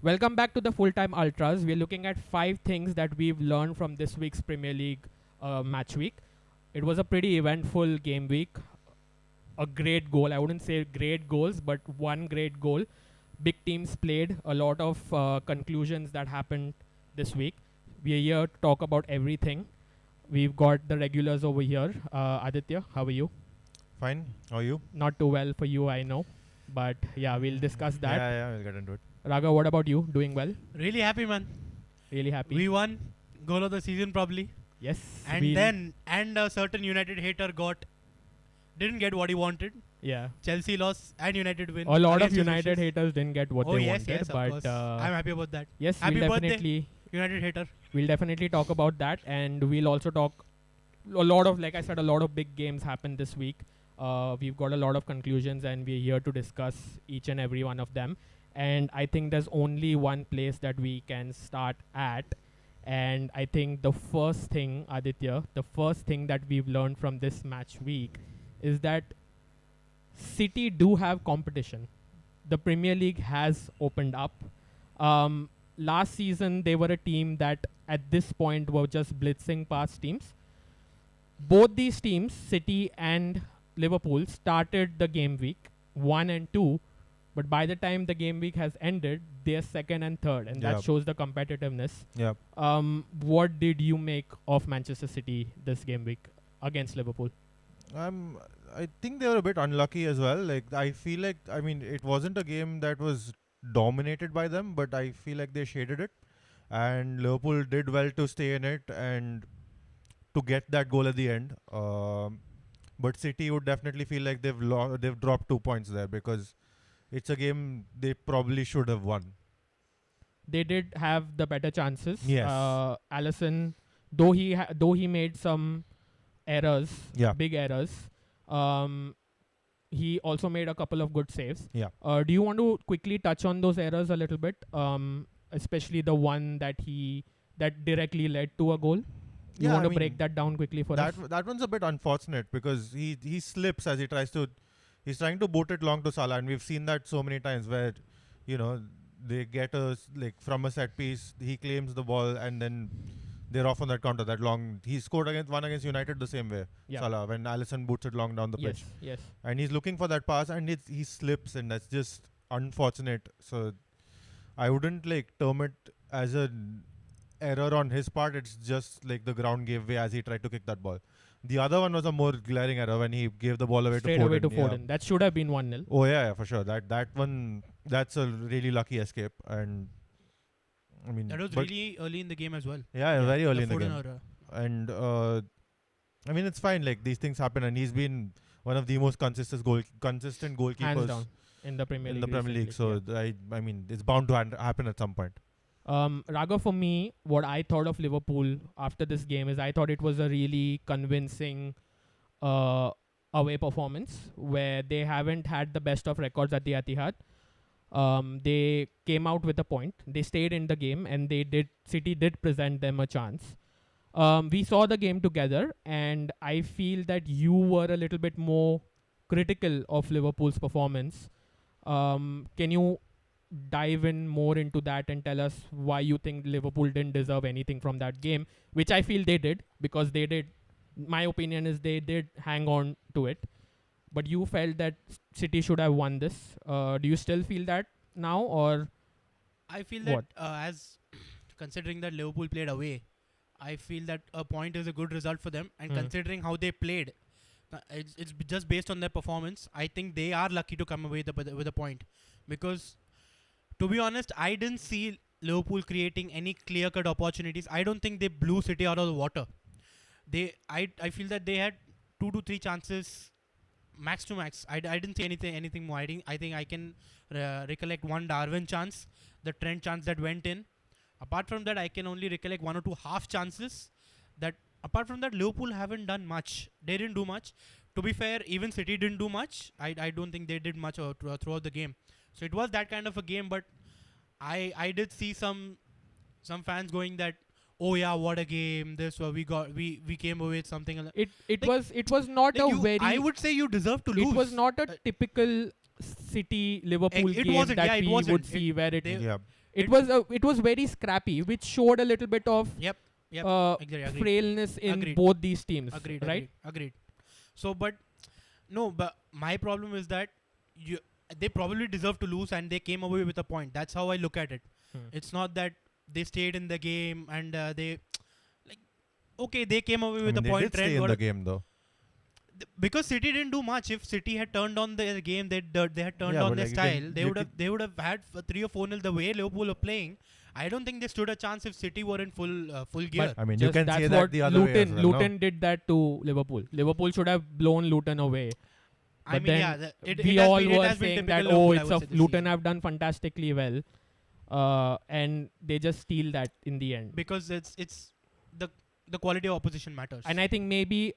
Welcome back to the Full-Time Ultras. We're looking at 5 things that we've learned from this week's Premier League match week. It was a pretty eventful game week. A great goal. I wouldn't say great goals, but one great goal. Big teams played. A lot of conclusions that happened this week. We're here to talk about everything. We've got the regulars over here. Aditya, how are you? Fine. How are you? Not too well for you, I know. But yeah, we'll discuss that. Yeah, we'll get into it. Raga, what about you? Doing well? Really happy, man. Really happy? We won. Goal of the season, probably. Yes. And a certain United hater didn't get what he wanted. Yeah. Chelsea lost and United win. A lot of against his United wishes. haters didn't get what they yes, wanted, yes, of but course. I'm happy about that. yes, Happy we'll birthday. definitely United hater. talk about that, and we'll also talk a lot of, like I said, a lot of big games happened this week. We've got a lot of conclusions, and we're here to discuss each and every one of them. And I think there's only one place that we can start at. And I think the first thing, Aditya, the first thing that we've learned from this match week is that City do have competition. The Premier League has opened up. Last season, they were a team that at this point were just blitzing past teams. Both these teams, City and Liverpool, started the game week 1 and 2, but by the time the game week has ended, they're second and third, and that Yep. shows the competitiveness. Yeah. What did you make of Manchester City this game week against Liverpool? I think they were a bit unlucky as well. Like I feel like it wasn't a game that was dominated by them, but I feel like they shaded it, and Liverpool did well to stay in it and to get that goal at the end. But City would definitely feel like they've dropped 2 points there because it's a game they probably should have won. They did have the better chances. Yes. Alisson, though he made some errors, Yeah. big errors. He also made a couple of good saves. Yeah. Do you want to quickly touch on those errors a little bit? Especially the one that directly led to a goal. You want to break that down quickly for us? That one's a bit unfortunate because he slips as he's trying to boot it long to Salah, and we've seen that so many times where they get from a set piece, he claims the ball and then they're off on that counter that long. He scored against United the same way, Yeah. Salah, when Alisson boots it long down the pitch, Yes. and he's looking for that pass and he slips, and that's just unfortunate. So I wouldn't term it as an error on his part. It's just like the ground gave way as he tried to kick that ball. The other one was a more glaring error when he gave the ball away Straight to Foden. away to Yeah. Foden. That should have been 1-0. Oh yeah, for sure. That one, that's a really lucky escape, and That was really early in the game as well. yeah, very early in the Foden game. error. And it's fine. Like these things happen, and he's been one of the most consistent goalkeepers Hands down in the Premier League. League. So yeah. it's bound to happen at some point. Raga, for me, what I thought of Liverpool after this game is I thought it was a really convincing away performance where they haven't had the best of records at the Etihad. They came out with a point. They stayed in the game, and City did present them a chance. We saw the game together, and I feel that you were a little bit more critical of Liverpool's performance. Can you dive in more into that and tell us why you think Liverpool didn't deserve anything from that game, which I feel they did, because they did. My opinion is they did hang on to it, but you felt that City should have won this. Do you still feel that now, or I feel that What? as considering that Liverpool played away, I feel that a point is a good result for them. And Hmm. considering how they played, it's just based on their performance. I think they are lucky to come away with a point, because to be honest, I didn't see Liverpool creating any clear-cut opportunities. I don't think they blew City out of the water. I feel that they had 2 to 3 chances, max to max. I didn't see anything more. I think I can recollect one Darwin chance, the Trent chance that went in. Apart from that, I can only recollect 1 or 2 half chances. Apart from that, Liverpool haven't done much. They didn't do much. To be fair, even City didn't do much. I don't think they did much throughout the game. So it was that kind of a game, but I did see some fans going that, oh yeah, what a game! We came away with something. it was not a very. I would say you deserve to lose. It was not a typical City Liverpool It game wasn't, that yeah, it we wasn't. would see where they- Yeah. it was very scrappy, which showed a little bit of Yep. Agreed. frailness in Agreed. both these teams. Agreed. Right? Agreed. So, but no, but my problem is that they probably deserve to lose and they came away with a point. That's how I look at it. It's not that they stayed in the game and they like okay, they came away with a they point. did stay in the game though. Because City didn't do much. If City had turned on their game, they had turned Yeah, on but their like style. you They would have had 3 or 4-0 the way Liverpool were playing. I don't think they stood a chance if City were in full gear. I mean, you Just can that's say what that the other way as well. Luton did that to Liverpool. Liverpool should have blown Luton away. I But mean, then yeah, we all it were has been saying that typical Liverpool, I it's would say, this Luton season. have done fantastically well, and they just steal that in the end. Because it's the quality of opposition matters. And I think maybe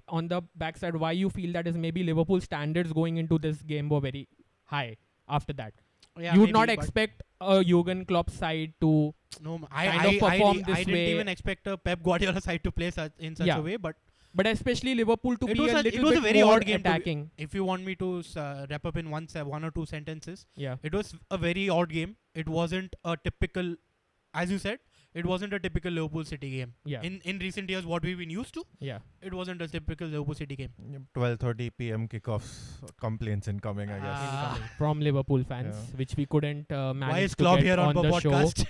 on the backside, why you feel that is maybe Liverpool standards going into this game were very high after that. yeah, You would maybe, not but expect a Jurgen Klopp side to no, kind of perform this I didn't way. even expect a Pep Guardiola side to play in such Yeah. a way. But but especially Liverpool to It be was a a- it little was a bit very more odd game to be- attacking. if you want me to wrap up in one or two sentences, Yeah. it was a very odd game. It wasn't a typical, as you said, it wasn't a typical Liverpool City game. Yeah. In recent years, what we've been used to, Yeah. it wasn't a typical Liverpool City game. 12:30 p.m. kickoffs, complaints incoming, I guess. Ah. From Liverpool fans, Yeah. which we couldn't Why manage is to Klopp get here on the show. podcast?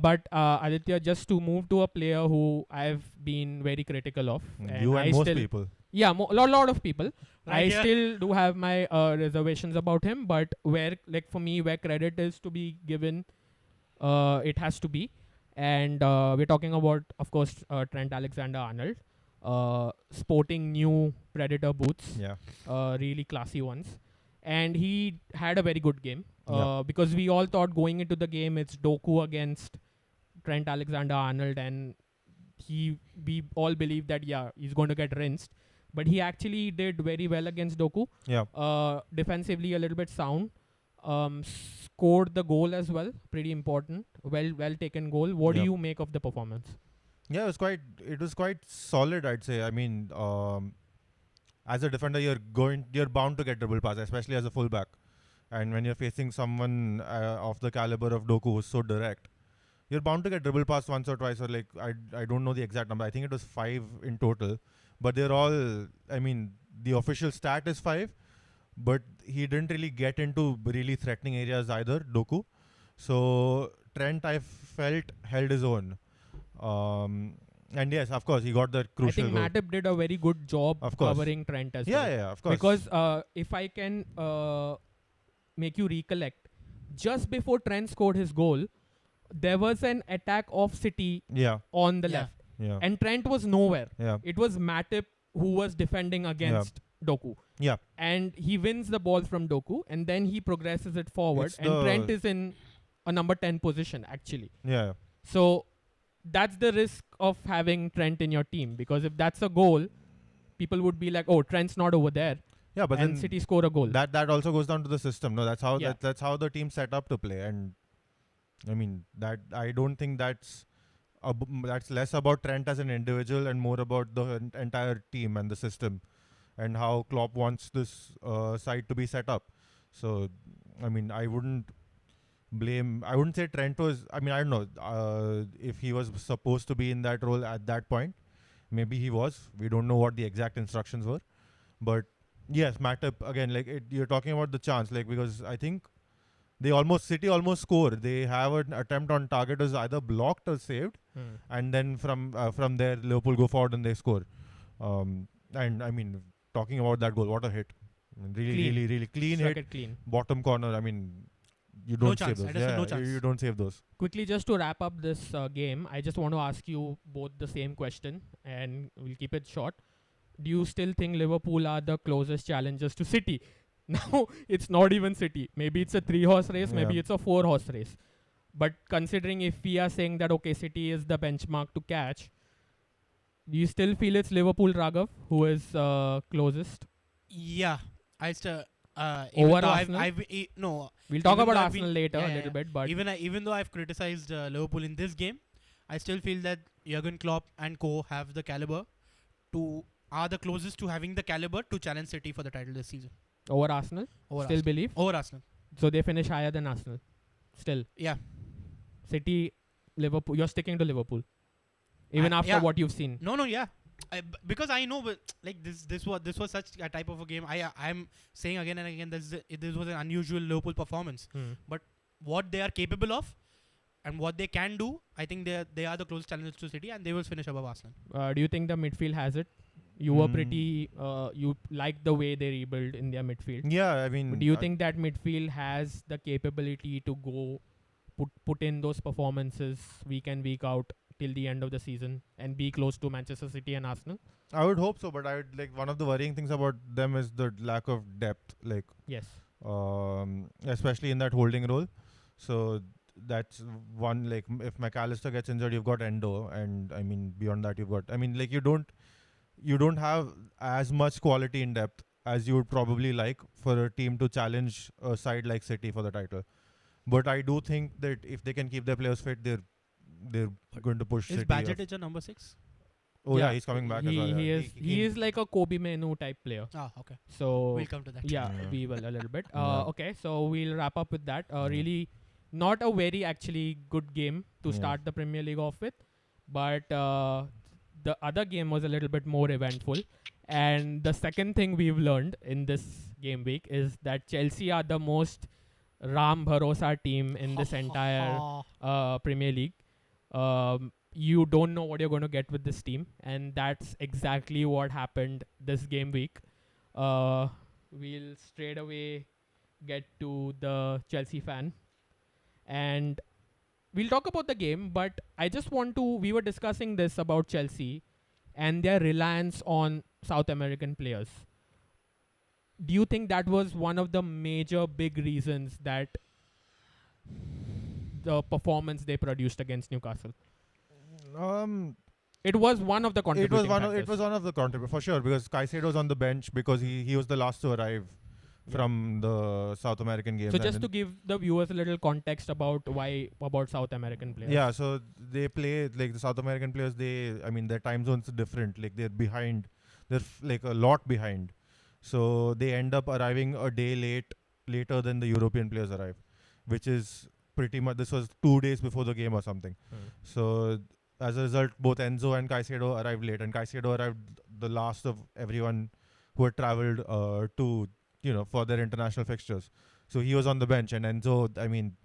But Aditya, just to move to a player who I've been very critical of, You I and most still, people. yeah, lot of people. Right I here. still do have my reservations about him, but for me, where credit is to be given, it has to be. And we're talking about, of course, Trent Alexander-Arnold, sporting new Predator boots, Yeah. really classy ones. And he had a very good game Yeah. because we all thought going into the game it's Doku against Trent Alexander-Arnold, and we all believed that he's going to get rinsed, but he actually did very well against Doku. Yeah. Defensively a little bit sound, scored the goal as well, pretty important, well taken goal. What do Yeah. you make of the performance? Yeah, it was quite solid, I'd say. I mean, as a defender, you're bound to get dribble pass, especially as a fullback. And when you're facing someone of the caliber of Doku who's so direct, you're bound to get dribble pass once or twice, or like I don't know the exact number. I think it was 5 in total, but they're all. I mean, the official stat is 5, but he didn't really get into really threatening areas either, Doku. So Trent, I felt, held his own. And yes, of course, he got that crucial I think goal. Matip did a very good job Of course. covering Trent as Yeah, well. yeah, of course. Because if I can make you recollect, just before Trent scored his goal, there was an attack of City yeah, on the Yeah. left, yeah, and Trent was nowhere. yeah, It was Matip who was defending against Doku. yeah. And he wins the ball from Doku, and then he progresses it forward, It's and the- Trent is in a number 10 position, actually. Yeah, So that's the risk of having Trent in your team, because if that's a goal, people would be like, oh, Trent's not over there, yeah. But and then City score a goal. that also goes down to the system. No, that's how Yeah. that's how the team set up to play. And I mean, that I don't think that's less about Trent as an individual and more about the entire team and the system and how Klopp wants this side to be set up. So I mean, I wouldn't say Trent was. I mean, I don't know if he was supposed to be in that role at that point. Maybe he was. We don't know what the exact instructions were. But yes, Matip again. Like you're talking about the chance, like because I think City almost score. They have an attempt on target was either blocked or saved, and then from there Liverpool go forward and they score. And I mean, talking about that goal, what a hit! I mean, Clean. really clean Struck hit, it clean. bottom corner. I mean, you No don't chance. save I those. just said Yeah, no chance. you don't save those. Quickly, just to wrap up this game, I just want to ask you both the same question, and we'll keep it short. Do you still think Liverpool are the closest challengers to City? Now, it's not even City. Maybe it's a 3-horse race, maybe Yeah. it's a 4-horse race. But considering if we are saying that, okay, City is the benchmark to catch, do you still feel it's Liverpool, Raghav, who is closest? Yeah, I still. Over Arsenal? No. We'll talk Even about though I've Arsenal been- later yeah, a yeah, little yeah. bit, but Even though I've criticized Liverpool in this game, I still feel that Jurgen Klopp and co have the caliber are the closest to having the caliber to challenge City for the title this season. over Arsenal, Over still Arsenal. believe? Over Arsenal. So they finish higher than Arsenal. still. Yeah. City, Liverpool. You're sticking to Liverpool, even after Yeah. what you've seen. No, yeah. Because I know, but like this was such a type of a game. I'm saying again and again, this was an unusual Liverpool performance. Hmm. What they are capable of and what they can do, I think they are the closest challengers to City, and they will finish above Arsenal. Do you think the midfield has it? You were pretty. You liked the way they rebuild in their midfield. Yeah, I But mean, do you think that midfield has the capability to go put in those performances week in week out till the end of the season and be close to Manchester City and Arsenal? I would hope so, but I would like one of the worrying things about them is the lack of depth, like Yes. especially in that holding role. So that's one, like if McAllister gets injured, you've got Endo, and I mean beyond that you've got, I mean, like you don't have as much quality in depth as you would probably like for a team to challenge a side like City for the title. But I do think that if they can keep their players fit, they're going to push Is City. Badgett a number 6? Oh yeah, he's coming back as well. He Yeah. is. He is like a Kobe Menu type player. Okay. So We'll come to that. yeah, Yeah. we will a little bit. Yeah. Okay, so we'll wrap up with that. Yeah. Really, not a very actually good game to Yeah. start the Premier League off with, but the other game was a little bit more eventful. And the second thing we've learned in this game week is that Chelsea are the most Ram Bharosa team in this entire Premier League. You don't know what you're going to get with this team, and that's exactly what happened this game week. We'll straight away get to the Chelsea fan, and we'll talk about the game. But I just want to. We were discussing this about Chelsea and their reliance on South American players. Do you think that was one of the major big reasons that the performance they produced against Newcastle? It was one of the contributing factors. It was one of the contributors for sure, because Caicedo's on the bench because he was the last to arrive from the South American games. So just to give the viewers a little context about South American players. Yeah, so they play like the South American players. I mean, their time zones are different. Like they're behind. They're like a lot behind. So they end up arriving a day later than the European players arrive, which is pretty much. This was 2 days before the game or something. So as a result, both Enzo and Caicedo arrived late, and Caicedo arrived the last of everyone who had travelled to for their international fixtures. So he was on the bench, and Enzo, I mean,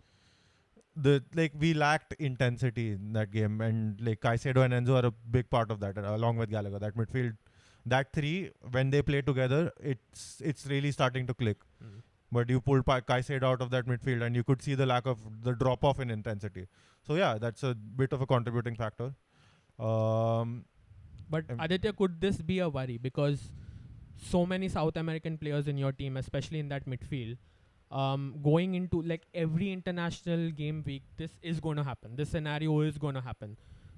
we lacked intensity in that game, and like Caicedo and Enzo are a big part of that, along with Gallagher. That midfield, that three, when they play together, it's really starting to click. But you pulled Caicedo out of that midfield, and you could see the drop off in intensity. So yeah, that's a bit of a contributing factor. But Aditya, could this be a worry? Because so many South American players in your team, especially in that midfield, going into like every international game week, this is going to happen. This scenario is going to happen.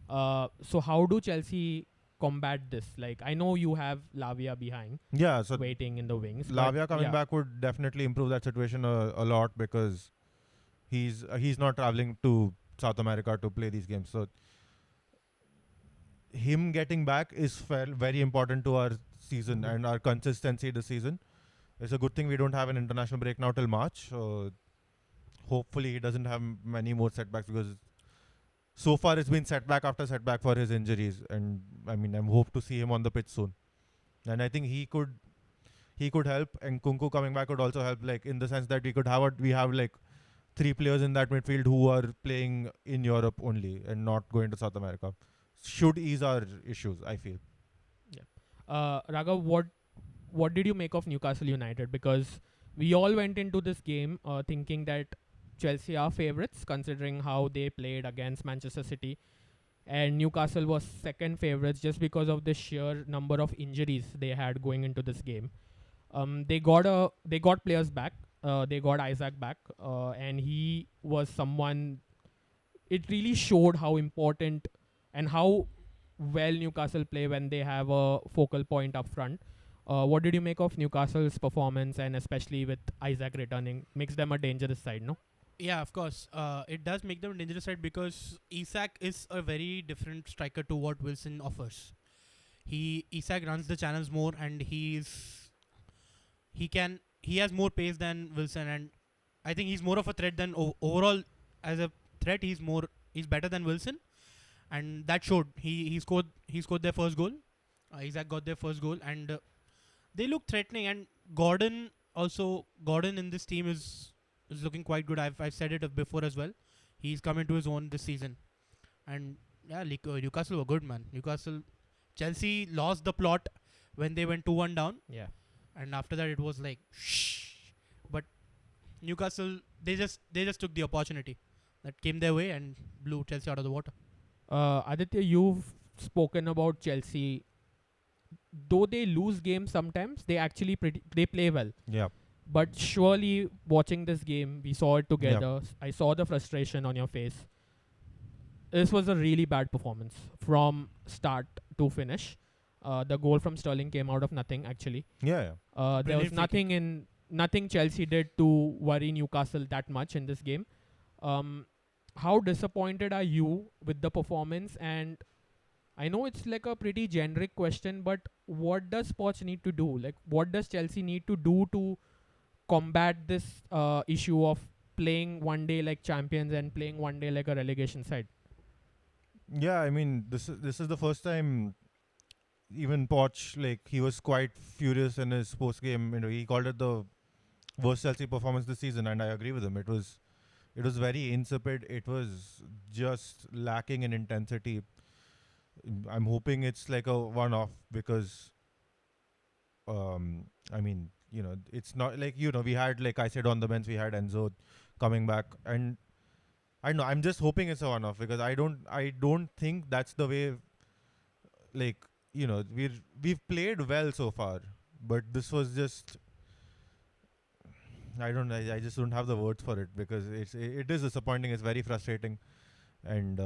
So how do Chelsea combat this? Like, I know you have Lavia behind, So waiting in the wings. Lavia coming back would definitely improve that situation a lot, because he's not traveling to South America to play these games. So him getting back is very important to our season and our consistency this season. It's a good thing we don't have an international break now till March. So hopefully he doesn't have many more setbacks, because so far it's been setback after setback for his injuries, and I mean, I hope to see him on the pitch soon. And I think he could help, and Kunku coming back would also help, like in the sense that we have like 3 players in that midfield who are playing in Europe only and not going to South America. Should ease our issues, I feel. Raghav, what did you make of Newcastle United? Because we all went into this game thinking that Chelsea are favourites, considering how they played against Manchester City, and Newcastle was second favourites just because of the sheer number of injuries they had going into this game. They got players back. They got Isaac back, and he was someone. It really showed how important and how well Newcastle play when they have a focal point up front. What did you make of Newcastle's performance, and especially with Isaac returning? Makes them a dangerous side, no? Yeah, of course. It does make them a dangerous side, because Isak is a very different striker to what Wilson offers. Isak runs the channels more, and he has more pace than Wilson, and I think he's more of a threat than overall as a threat, he's better than Wilson, and that showed. He scored their first goal. Isaac got their first goal, and they look threatening. And Gordon in this team is looking quite good. I've said it before as well. He's come into his own this season, and yeah, Newcastle were good, man. Chelsea lost the plot when they went 2-1 down, Yeah. and after that it was like shh. But Newcastle, they just took the opportunity that came their way and blew Chelsea out of the water. Aditya, you've spoken about Chelsea. Though they lose games sometimes, they play well. Yeah. But surely, watching this game, we saw it together. I saw the frustration on your face. This was a really bad performance from start to finish. The goal from Sterling came out of nothing, actually. Yeah. Yeah. There was Brilliant free nothing Chelsea did to worry Newcastle that much in this game. How disappointed are you with the performance? And I know it's like a pretty generic question, but what does Poch need to do? Like, what does Chelsea need to do to combat this issue of playing one day like champions and playing one day like a relegation side? Yeah, I mean, this is the first time even Poch, like, he was quite furious in his post game. You know, he called it the worst Chelsea performance this season, and I agree with him. It was very insipid. It was just lacking in intensity. I'm hoping it's like a one-off because, I mean, you know, it's not like, you know, we had, like I said, on the bench, we had Enzo coming back, and I know I'm just hoping it's a one-off because I don't think that's the way. Like, you know, we've played well so far, but this was just, I just don't have the words for it because it is disappointing. It's very frustrating, and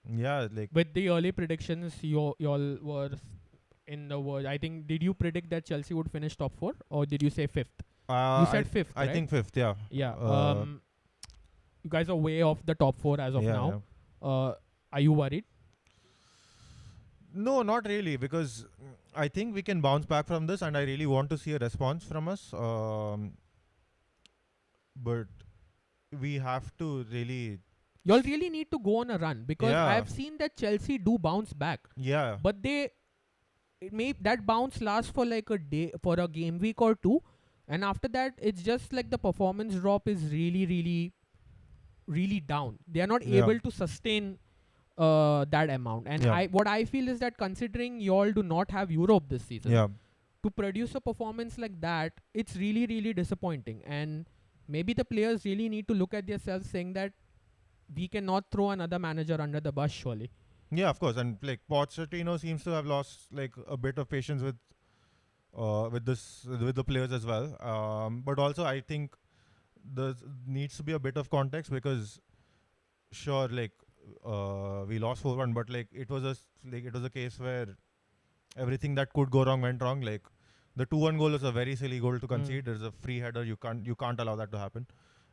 yeah, like With the early predictions, y'all were in the world. I think, did you predict that Chelsea would finish top four, or did you say fifth? You said fifth, I right? think fifth. Yeah. Yeah. Uh, You guys are way off the top four as of yeah, now. yeah. Are you worried? No, not really, because I think we can bounce back from this, and I really want to see a response from us. But we have to really, Y'all really need to go on a run because Yeah. I've seen that Chelsea do bounce back, yeah, but that bounce lasts for like a day, for a game week or two, and after that it's just like the performance drop is really, really, really down. They are not Yeah. able to sustain that amount. And Yeah. what I feel is that considering y'all do not have Europe this season, yeah, to produce a performance like that, it's really, really disappointing. And maybe the players really need to look at themselves, saying that we cannot throw another manager under the bus, surely. yeah. Of course, and like Pochettino seems to have lost like a bit of patience with the players as well. But also I think there needs to be a bit of context because sure, like we lost 4-1, but like it was a case where everything that could go wrong went wrong. Like the 2-1 goal is a very silly goal to concede. There's a free header. You can't allow that to happen.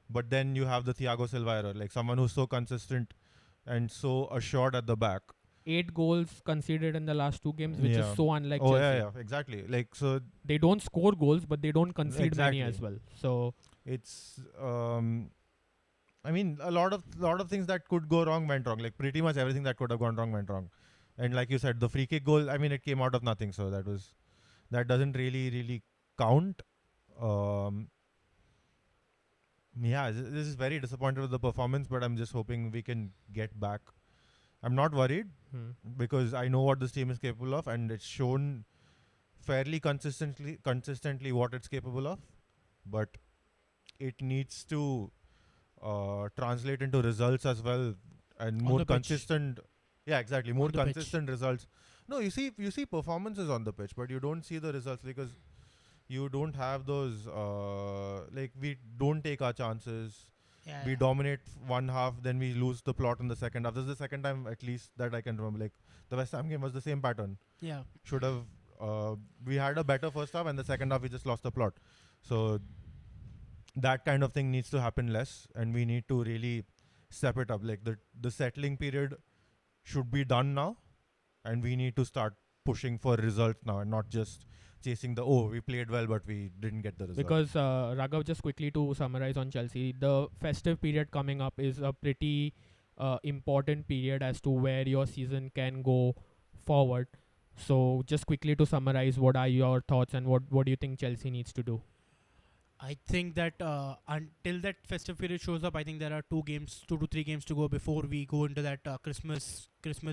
But then you have the Thiago Silva error, like someone who's so consistent and so assured at the back. 8 goals conceded in the last 2 games, which is Yeah. so unlike Oh Chelsea. yeah, exactly. Like so, They don't score goals, but they don't concede many Exactly. as well. So it's I mean a lot of things that could go wrong went wrong. Like pretty much everything that could have gone wrong went wrong. And like you said, the free kick goal, I mean, it came out of nothing, so that doesn't really count. Yeah, this is very disappointed with the performance, but I'm just hoping we can get back. I'm not worried because I know what this team is capable of, and it's shown fairly consistently what it's capable of. But it needs to translate into results as well, and On more the pitch. consistent. Yeah, exactly. More On the pitch. consistent results. No, you see performances on the pitch, but you don't see the results because you don't have those. Like we don't take our chances. Yeah, We dominate one half, then we lose the plot in the second half. This is the second time at least that I can remember. Like the West Ham game was the same pattern. yeah. Should have. We had a better first half, and the second half we just lost the plot. So that kind of thing needs to happen less, and we need to really step it up. Like the settling period should be done now, and we need to start pushing for results now, and not just chasing we played well, but we didn't get the result. Because Raghav, just quickly to summarize on Chelsea, the festive period coming up is a pretty important period as to where your season can go forward. So just quickly to summarize, what are your thoughts and what do you think Chelsea needs to do? I think that until that festive period shows up, I think there are 2 to 3 games to go before we go into that Christmas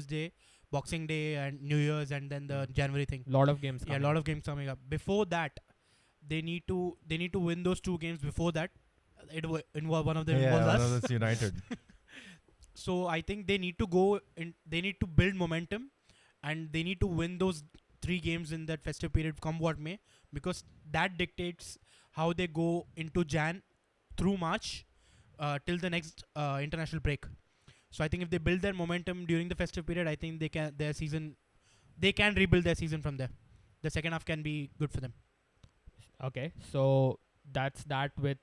Day, Boxing Day, and New Year's, and then the January thing. Lot of games. Yeah, a lot of games coming up. Before that, they need to win those 2 games before that. One of them involves one us. of us United. So I think they need to go in. They need to build momentum, and they need to win those 3 games in that festive period, come what may, because that dictates how they go into Jan through March till the next international break. So I think if they build their momentum during the festive period, I think they can rebuild their season from there. The second half can be good for them. Okay, so that's that with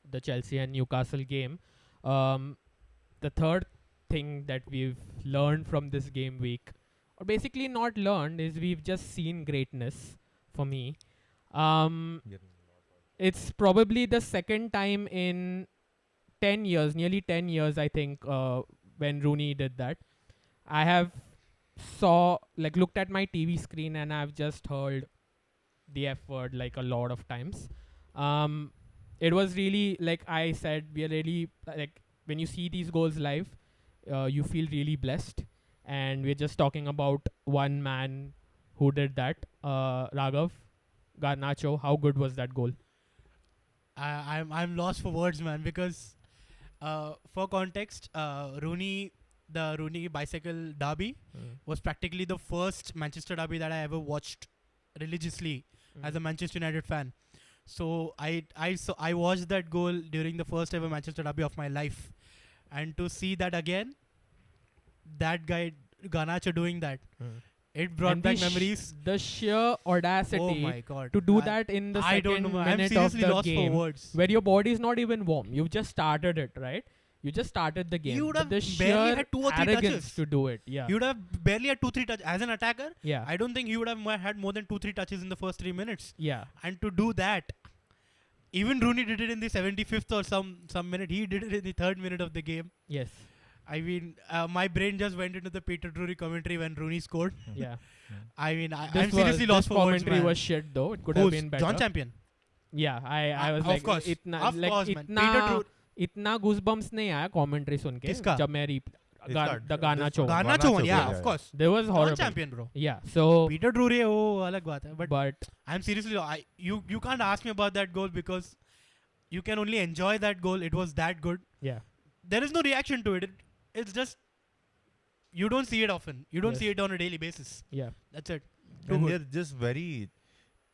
the Chelsea and Newcastle game. The third thing that we've learned from this game week, or basically not learned, is we've just seen greatness for me. It's probably the second time in 10 years, nearly 10 years, I think, when Rooney did that. I have looked at my TV screen and I've just heard the F word like a lot of times. It was really, like I said, we are really, like, when you see these goals live, you feel really blessed. And we're just talking about one man who did that, Raghav, Garnacho. How good was that goal? I'm lost for words, man, because for context, the Rooney bicycle derby was practically the first Manchester derby that I ever watched religiously as a Manchester United fan. So I watched that goal during the first ever Manchester derby of my life, and to see that again, that guy Garnacho doing that, it brought back memories. The sheer audacity Oh my god! to do that in the I don't second know. I'm minute of seriously the lost game, for words. where your body is not even warm. You've just started it, right? You just started the game. You would But have the barely sheer had 2 or 3 arrogance touches to do it. Yeah. He would have barely had 2-3 touches as an attacker. Yeah. I don't think he would have had more than 2-3 touches in the first 3 minutes. Yeah. And to do that, even Rooney did it in the 75th or some minute. He did it in the 3rd minute of the game. Yes. I mean, my brain just went into the Peter Drury commentary when Rooney scored. Yeah. I mean, This I'm seriously lost for words, commentary man. was shit though. It could have been better. John Champion. Yeah, I was of like, course, itna, of like course, man. itna, Peter Drury. इतना goosebumps नहीं आया commentary सुन के किसका? जब मैं the Garnacho. Garnacho one, yeah, yeah. of course. There was John horrible. Champion, bro. Yeah, so Peter Drury, oh, अलग बात है. but I'm seriously, you can't ask me about that goal because you can only enjoy that goal. It was that good. yeah, There is no reaction to it. It's just you don't see it often. You don't Yes. see it on a daily basis. yeah. That's it. Too And good. they're just very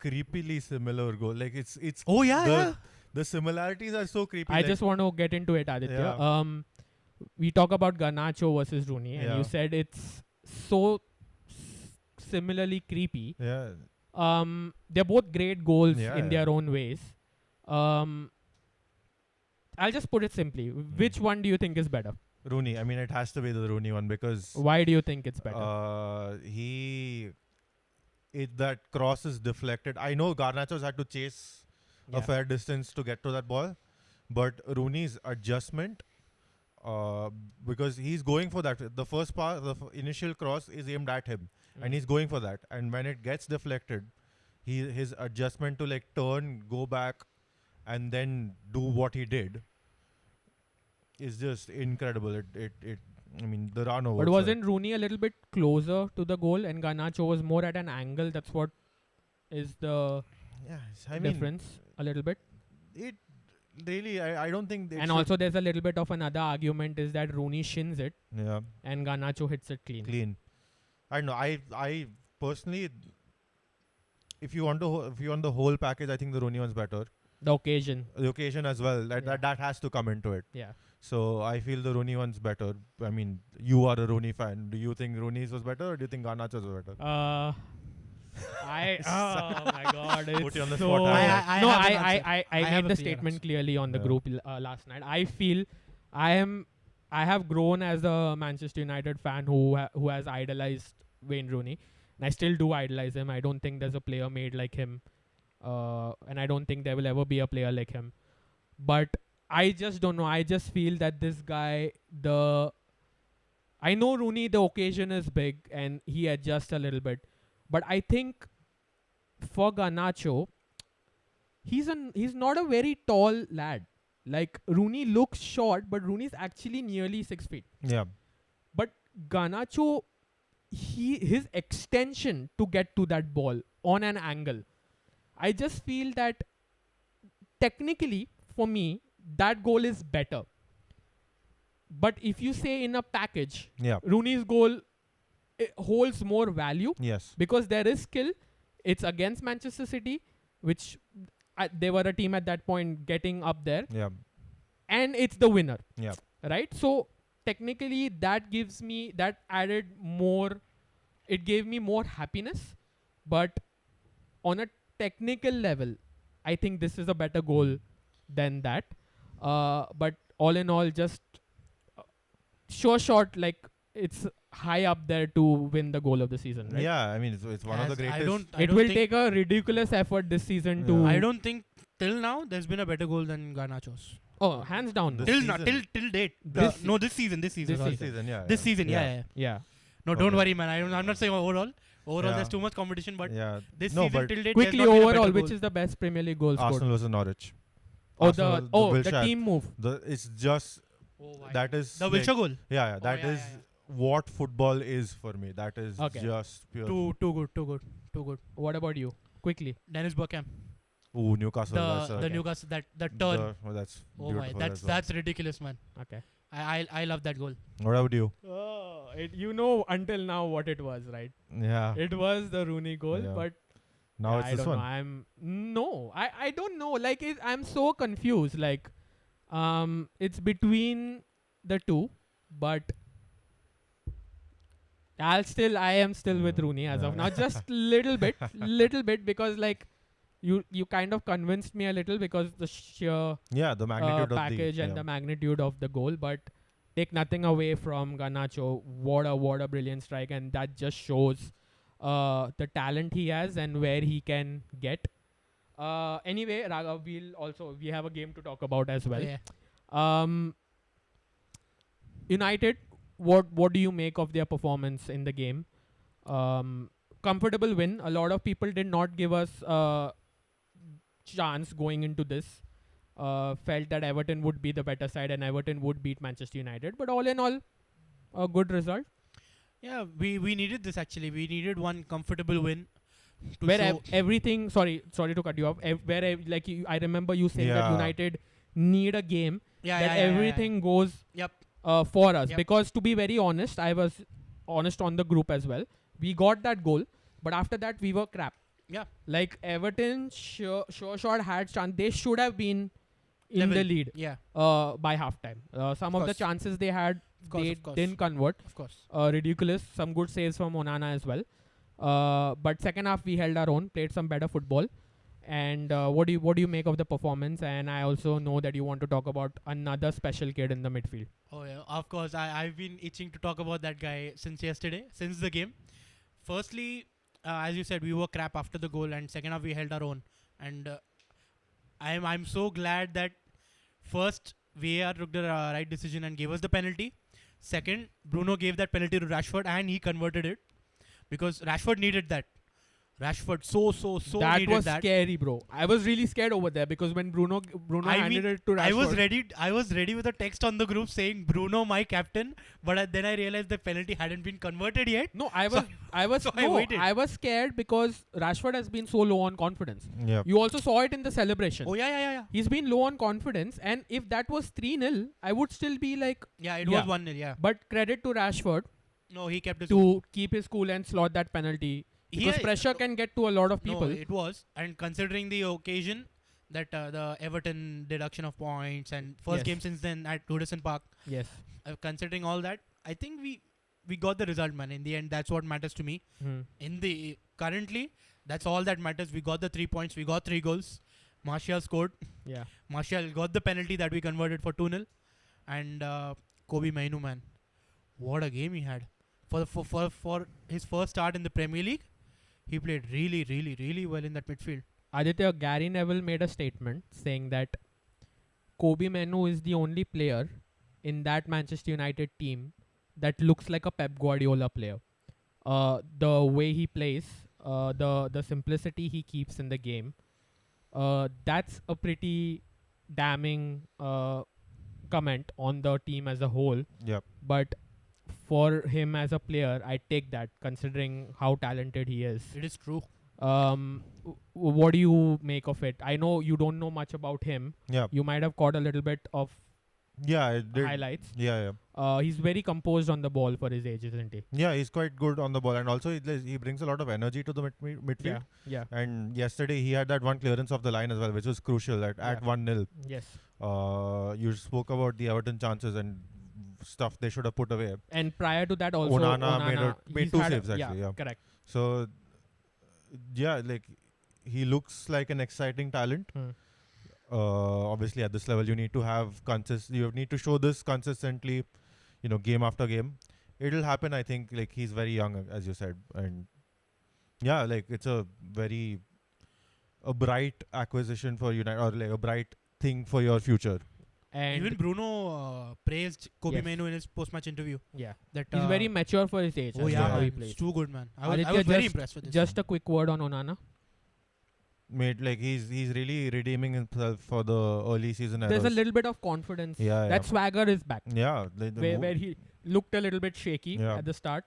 creepily similar goal. Like it's Oh yeah, the, yeah. the similarities are so creepy. I like, just want to get into it, Aditya. Yeah. We talk about Garnacho versus Rooney, and Yeah. you said it's so similarly creepy. yeah. They're both great goals Yeah, in yeah. their own ways. I'll just put it simply. Which one do you think is better? Rooney. I mean, it has to be the Rooney one because Why do you think it's better? that cross is deflected. I know Garnacho's had to chase a Yeah. fair distance to get to that ball, but Rooney's adjustment, because he's going for that. The first part, initial cross is aimed at him, and he's going for that. And when it gets deflected, his adjustment to like turn, go back, and then do what he did is just incredible. I mean, the run over. But wasn't Rooney a little bit closer to the goal, and Garnacho was more at an angle? That's what is the difference a little bit. It really, I don't think. And also, there's a little bit of another argument is that Rooney shins it, yeah, and Garnacho hits it clean. I don't know. I personally, if you want the whole package, I think the Rooney one's better. The occasion. The occasion as well. Yeah. That has to come into it. Yeah. So I feel the Rooney one's better. I mean, you are a Rooney fan. Do you think Rooney's was better, or do you think Garnacho's was better? Oh my god! Put It's you on the so spot. I no, have an I answer. I have made a the clear statement answer. clearly on the Yeah. group last night. I feel I have grown as a Manchester United fan who has idolized Wayne Rooney, And I still do idolize him. I don't think there's a player made like him. And I don't think there will ever be a player like him. But I just don't know. I just feel that this guy, I know Rooney, the occasion is big and he adjusts a little bit. But I think for Garnacho, he's not a very tall lad. Like Rooney looks short, but Rooney's actually nearly 6 feet. Yeah. But Garnacho, his extension to get to that ball on an angle, I just feel that technically for me that goal is better. But if you say in a package, Yeah. Rooney's goal holds more value Yes. because there is skill. It's against Manchester City, which they were a team at that point getting up there, Yeah. and it's the winner. Yeah. Right? So technically that gives me that added more. It gave me more happiness, but on a technical level, I think this is a better goal than that. But all in all, just sure shot, like it's high up there to win the goal of the season, right? Yeah. I mean, it's one of the As greatest. I It don't will think, take a ridiculous effort this season to. Yeah. I don't think till now there's been a better goal than Garnacho's. Oh, hands down. This Till season. till date. This No, this season. This sorry. This season. Yeah. This season. Yeah. Yeah. No, don't Okay. worry, man. I'm not saying overall. Overall, Yeah. there's too much competition, but Yeah. this No, season but till date, Quickly there's not been a overall, better which goal. is the best Premier League goal scored? Arsenal versus Norwich. Oh, Arsenal, the Wilshere. team move. It's just Oh, why? that is The like- Wilshere goal. Yeah. Oh, That is what football is for me. That is Okay. just pure. Too good. What about you? Quickly. Dennis Bergkamp. Ooh, Newcastle. The okay. Newcastle the turn. That's Oh my, beautiful as well. that's ridiculous, man. Okay. I love that goal. What about you? Oh, you know until now what it was, right? Yeah. It was the Rooney goal, Yeah. but Now I it's this don't one. know. I don't know. Like I'm so confused. Like, it's between the two, but I am still with Rooney as of Yeah. now. Just little bit, because like you kind of convinced me a little because the sheer Yeah, the magnitude package of and the magnitude of the goal, but take nothing away from Garnacho. What a brilliant strike, and that just shows the talent he has and where he can get. Anyway, Raghav, we have a game to talk about as well. Yeah. United, what do you make of their performance in the game? Comfortable win. A lot of people did not give us chance going into this. Felt that Everton would be the better side and Everton would beat Manchester United. But all in all, a good result. Yeah, we needed this actually. We needed one comfortable win. To Where show everything, sorry to cut you off. I remember you saying that Yeah. United need a game yeah, that yeah, everything goes Yep. for us. Yep. Because to be very honest, I was honest on the group as well. We got that goal, but after that we were crap. Yeah. Like Everton, sure shot had chance. They should have been in Level. the lead Yeah. by halftime. Some of the course. chances they had, they Of course. didn't convert. Of course. Ridiculous. Some good saves from Onana as well. But second half we held our own, played some better football. And what do you make of the performance? And I also know that you want to talk about another special kid in the midfield. Oh yeah, of course. I've been itching to talk about that guy since yesterday, since the game. Firstly, as you said, we were crap after the goal, and second half we held our own. And I'm so glad that first VAR took the right decision and gave us the penalty. Second, Bruno gave that penalty to Rashford and he converted it because Rashford needed that. Rashford so That needed was that. scary, bro. I was really scared over there because when Bruno I handed mean, it to Rashford. I was ready with a text on the group saying Bruno my captain, but then I realized the penalty hadn't been converted yet. No, I was so I waited. I was scared because Rashford has been so low on confidence. Yeah. You also saw it in the celebration. Oh yeah. He's been low on confidence, and if that was 3-0, I would still be like, Yeah, it Yeah. was 1-0, yeah. but credit to Rashford No, he kept his to keep his cool and slot that penalty. Because Yeah, pressure can get to a lot of people. No, it was. And considering the occasion, that the Everton deduction of points and first Yes. game since then at Goodison Park, Yes. considering all that, I think we got the result, man. In the end, that's what matters to me. In the currently, that's all that matters. We got the 3 points. We got 3 goals. Martial scored. Yeah. Martial got the penalty that we converted for 2-0. And Kobe Mainu, man, what a game he had for his first start in the Premier League. He played really, really, really well in that midfield. Aditya, Gary Neville made a statement saying that Kobe Menu is the only player in that Manchester United team that looks like a Pep Guardiola player. The way he plays, the simplicity he keeps in the game, that's a pretty damning comment on the team as a whole. Yep. But for him as a player, I take that considering how talented he is. It is true. What do you make of it? I know you don't know much about him. Yeah. You might have caught a little bit of Yeah, I did. highlights. Yeah, yeah. He's very composed on the ball for his age, isn't he? Yeah, he's quite good on the ball, and also he brings a lot of energy to the midfield. Yeah, yeah. And yesterday he had that one clearance of the line as well, which was crucial at Yeah. 1-0. Yes. You spoke about the Everton chances and stuff they should have put away. And prior to that, also Onana made he's two had saves actually. Yeah. correct. So yeah, like he looks like an exciting talent. Hmm. Obviously, at this level, you need to have you need to show this consistently, game after game. It'll happen, I think. Like he's very young, as you said, and yeah, like it's a bright acquisition for United, or like a bright thing for your future. And Even Bruno praised Kobe Yes. Menu in his post-match interview. yeah, That he's very mature for his age. oh as yeah, well, how he man, plays. it's too good, man. I was Aditya, very just- impressed with this. Just a quick word on Onana. Made like he's really redeeming himself for the early season errors. There's a little bit of confidence. Yeah, That yeah. swagger is back. Yeah, the Where he looked a little bit shaky Yeah. at the start.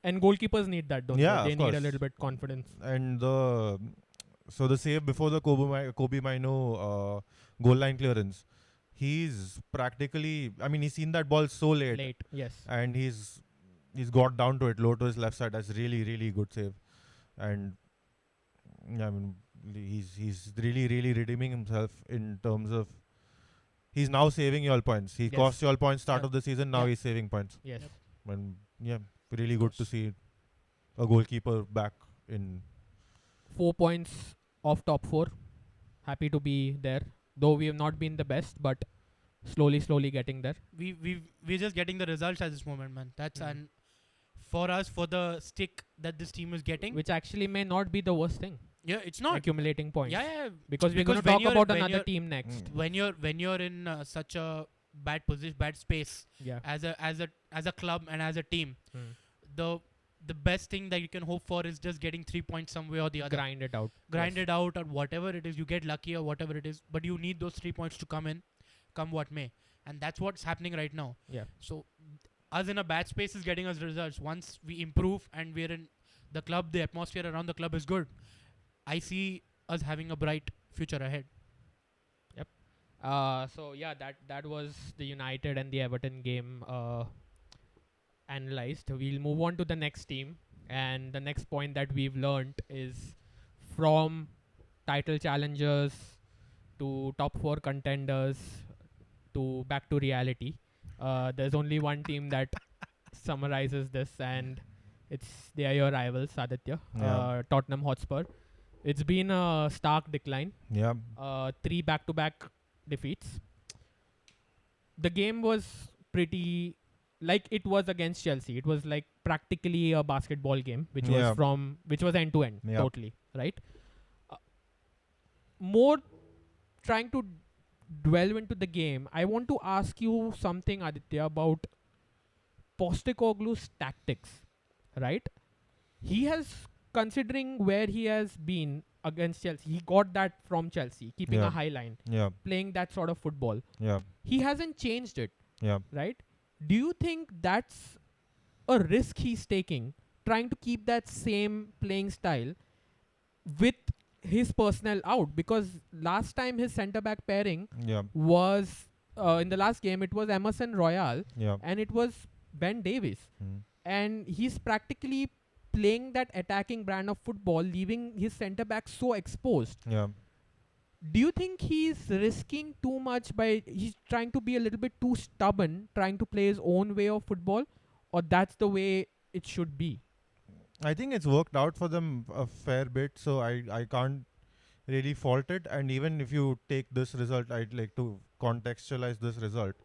And goalkeepers need that, don't Yeah, they? They of need a course. little bit confidence. and the save before the Kobe Mino goal line clearance, he's practically, I mean, he's seen that ball so late, Yes. and he's got down to it, low to his left side. That's really good save, and yeah, I mean, he's really redeeming himself in terms of he's now saving you all points. He Yes. cost you all points start Yeah. of the season. Now Yeah. he's saving points, Yes. Yep. and yeah, really good to see a goalkeeper back in. 4 points off top 4. Happy to be there. Though we have not been the best, but slowly getting there. We're just getting the results at this moment, man. That's Mm. and for us, for the stick that this team is getting. Which actually may not be the worst thing. Yeah, it's not. Accumulating points. Yeah. Because we're going Because to talk when about when another you're- team next. When you're in such a bad position, bad space Yeah. as a club and as a team, Mm. the best thing that you can hope for is just getting 3 points some way or the other. Grind it out. Grind Yes. it out or whatever it is. You get lucky or whatever it is, but you need those 3 points to come in, come what may, and that's what's happening right now. Yeah. So us in a bad space is getting us results. Once we improve and we're in the club, the atmosphere around the club is good. I see us having a bright future ahead. So yeah, that was the United and the Everton game analyzed. We'll move on to the next team, and the next point that we've learnt is from title challengers to top 4 contenders to back to reality. There's only one team that summarizes this, and they are your rivals, Aditya. Yeah. Tottenham Hotspur. It's been a stark decline. Yeah. 3 back-to-back defeats. The game was pretty like it was against Chelsea. It was like practically a basketball game, which Yeah. was end to end, Yeah. totally, right? More trying to delve into the game, I want to ask you something, Aditya, about Postecoglou's tactics, right? He has, considering where he has been against Chelsea, he got that from Chelsea, keeping Yeah. a high line, Yeah. playing that sort of football. Yeah. He hasn't changed it, Yeah. right? Do you think that's a risk he's taking, trying to keep that same playing style with his personnel out? Because last time his centre-back pairing Yeah. was, in the last game, it was Emerson Royal Yeah. and it was Ben Davies. Mm. And he's practically playing that attacking brand of football, leaving his centre-back so exposed. Yeah. Do you think he's risking too much by he's trying to be a little bit too stubborn, trying to play his own way of football, or that's the way it should be? I think it's worked out for them a fair bit, so I can't really fault it. And even if you take this result, I'd like to contextualize this result.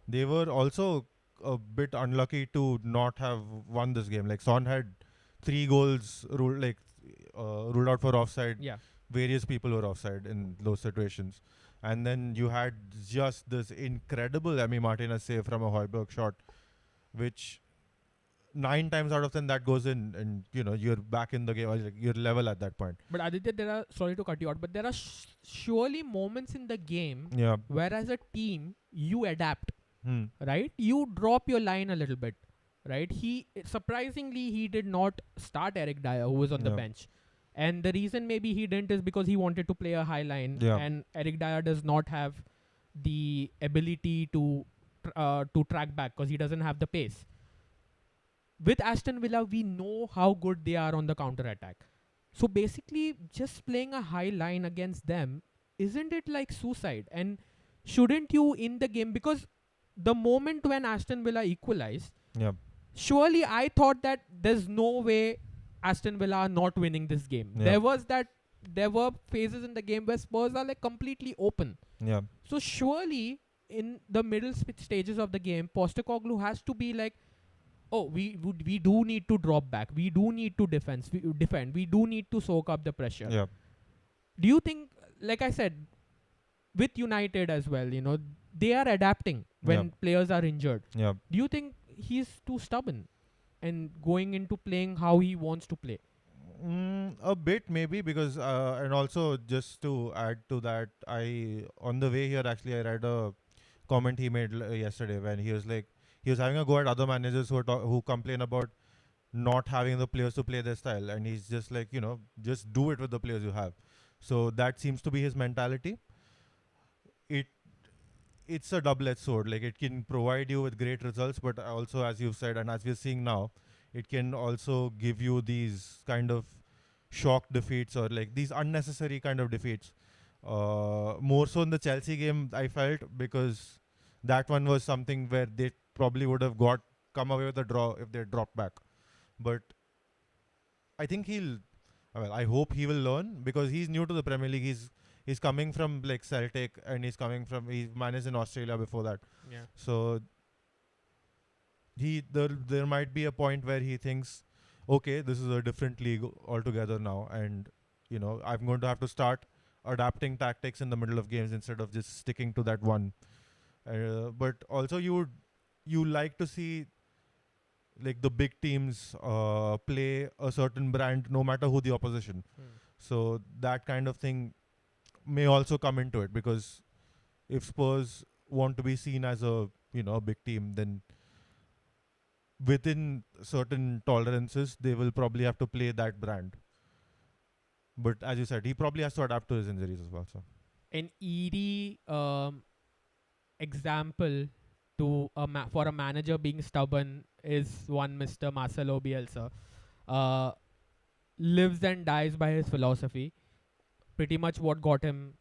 They were also a bit unlucky to not have won this game. Like Son had 3 goals ruled, like ruled out for offside. Yeah. Various people were offside in those situations. And then you had just this incredible Emi Martinez save from a Højbjerg shot, which 9 times out of 10 that goes in, and you're back in the game. Like, you're level at that point. But Aditya, sorry to cut you out, but there are surely moments in the game Yeah. where as a team you adapt, Hmm. right? You drop your line a little bit, right? Surprisingly he did not start Eric Dyer, who was on the Yeah. bench. And the reason maybe he didn't is because he wanted to play a high line, Yeah. and Eric Dyer does not have the ability to track back because he doesn't have the pace. With Aston Villa, we know how good they are on the counter attack. So basically, just playing a high line against them, isn't it like suicide? And shouldn't you in the game, because the moment when Aston Villa equalized, Yeah. surely I thought that there's no way Aston Villa are not winning this game. Yeah. There were phases in the game where Spurs are like completely open. Yeah. So surely in the middle stages of the game, Postecoglou has to be like, oh, we do need to drop back. We do need to defend. We do need to soak up the pressure. Yeah. Do you think, like I said, with United as well, they are adapting when Yeah. players are injured. Yeah. Do you think he's too stubborn and going into playing how he wants to play? A bit maybe, because and also just to add to that, on the way here actually I read a comment he made yesterday when he was like, he was having a go at other managers who complain about not having the players to play their style, and he's just like, just do it with the players you have. So that seems to be his mentality. It's a double-edged sword. Like, it can provide you with great results, but also, as you've said and as we're seeing now, it can also give you these kind of shock defeats, or like these unnecessary kind of defeats. More so in the Chelsea game, I felt, because that one was something where they probably would have come away with a draw if they dropped back. But I think I hope he will learn, because he's new to the Premier League. He's coming from like Celtic, and he managed in Australia before that. Yeah. So there might be a point where he thinks, okay, this is a different league altogether now, and I'm going to have to start adapting tactics in the middle of games instead of just sticking to that one. But also you like to see like the big teams play a certain brand no matter who the opposition. So that kind of thing may also come into it, because if Spurs want to be seen as a big team, then within certain tolerances they will probably have to play that brand. But as you said, he probably has to adapt to his injuries as well. So An eerie example for a manager being stubborn is one Mr. Marcelo Bielsa. Lives and dies by his philosophy. Pretty much what got him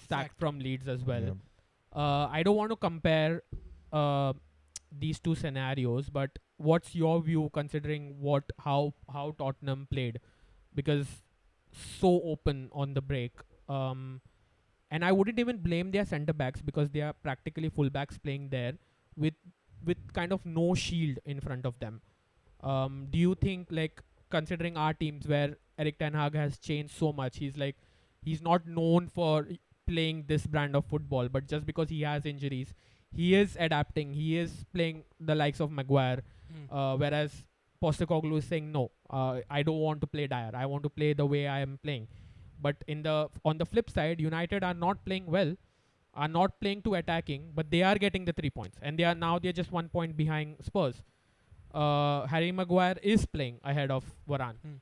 sacked from Leeds as well. yeah. I don't want to compare these two scenarios, but what's your view considering how Tottenham played? Because so open on the break. And I wouldn't even blame their centre backs, because they are practically fullbacks playing there with kind of no shield in front of them. Do you think, like, considering our teams where Erik ten Hag has changed so much, he's not known for playing this brand of football, but just because he has injuries, he is adapting. He is playing the likes of Maguire, whereas Postecoglou is saying no. I don't want to play Dyer. I want to play the way I am playing. But on the flip side, United are not playing well, are not playing too attacking, but they are getting the 3 points, and they're just 1 point behind Spurs. Harry Maguire is playing ahead of Varane.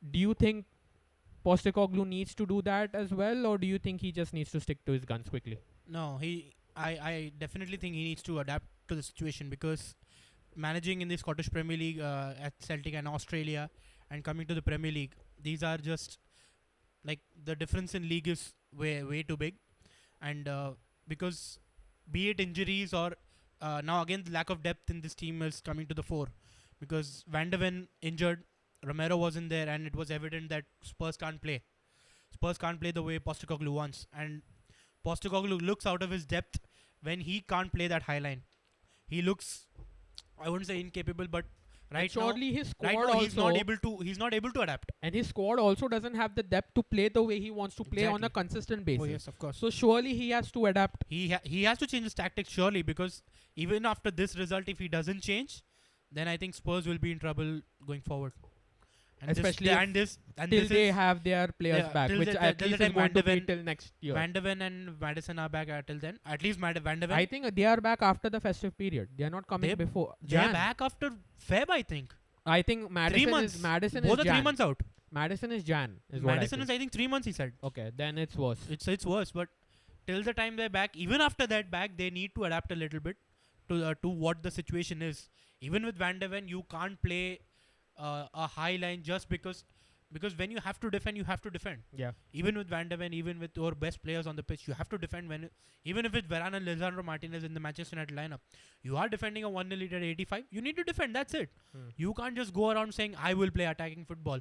Do you think Postecoglou needs to do that as well, or do you think he just needs to stick to his guns quickly? No, I definitely think he needs to adapt to the situation, because managing in the Scottish Premier League at Celtic and Australia, and coming to the Premier League, these are just like the difference in league is way too big, and because be it injuries or now again the lack of depth in this team is coming to the fore, because Van de Ven injured, Romero wasn't there, and it was evident that Spurs can't play. Spurs can't play the way Postecoglou wants, and Postecoglou looks out of his depth when he can't play that high line. He looks, I wouldn't say incapable, but right surely his now, squad also, he's not able to adapt. and his squad also doesn't have the depth to play the way he wants to play on a Exactly. consistent basis. Oh yes, of course. So surely he has to adapt. He has to change his tactics surely, because even after this result, if he doesn't change, then I think Spurs will be in trouble going forward. And Especially this till they have their players yeah, back, till which the- at till least the is time going to be Van de till next year. Van de Ven and Madison are back till then. At least Van de Ven. I think they are back after the festive period. They are not coming They- before They're Jan. back after Feb, I think. I think Madison 3 months. is Madison Both is are Jan. 3 months out. Madison is Jan. Is Madison what is I think 3 months. He said. okay. Then it's worse. It's worse, but till the time they're back, even after that back, they need to adapt a little bit to what the situation is. Even with Van de Ven, you can't play a high line just because when you have to defend, you have to defend. Yeah. Even with Van de Ven, even with your best players on the pitch, you have to defend. Even if it's Varane and Lisandro Martinez in the Manchester United lineup, you are defending a 1-0 lead at 85. You need to defend. That's it. You can't just go around saying I will play attacking football.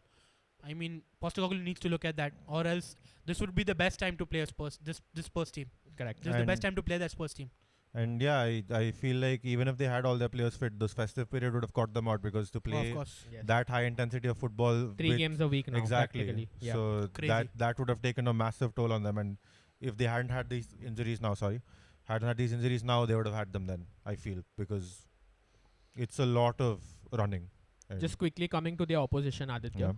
I mean, Postecoglou needs to look at that, or else this would be the best time to play a Spurs. This Spurs team. Correct. This is the best time to play that Spurs team. And yeah, I feel like even if they had all their players fit, this festive period would have caught them out, because to Oh, play of course. Yes. that high intensity of football 3 with- games a week now. exactly. Practically. Yeah. So Crazy. that would have taken a massive toll on them, and if they hadn't had these injuries now, they would have had them then. I feel, because it's a lot of running. And Just quickly coming to the opposition, Aditya.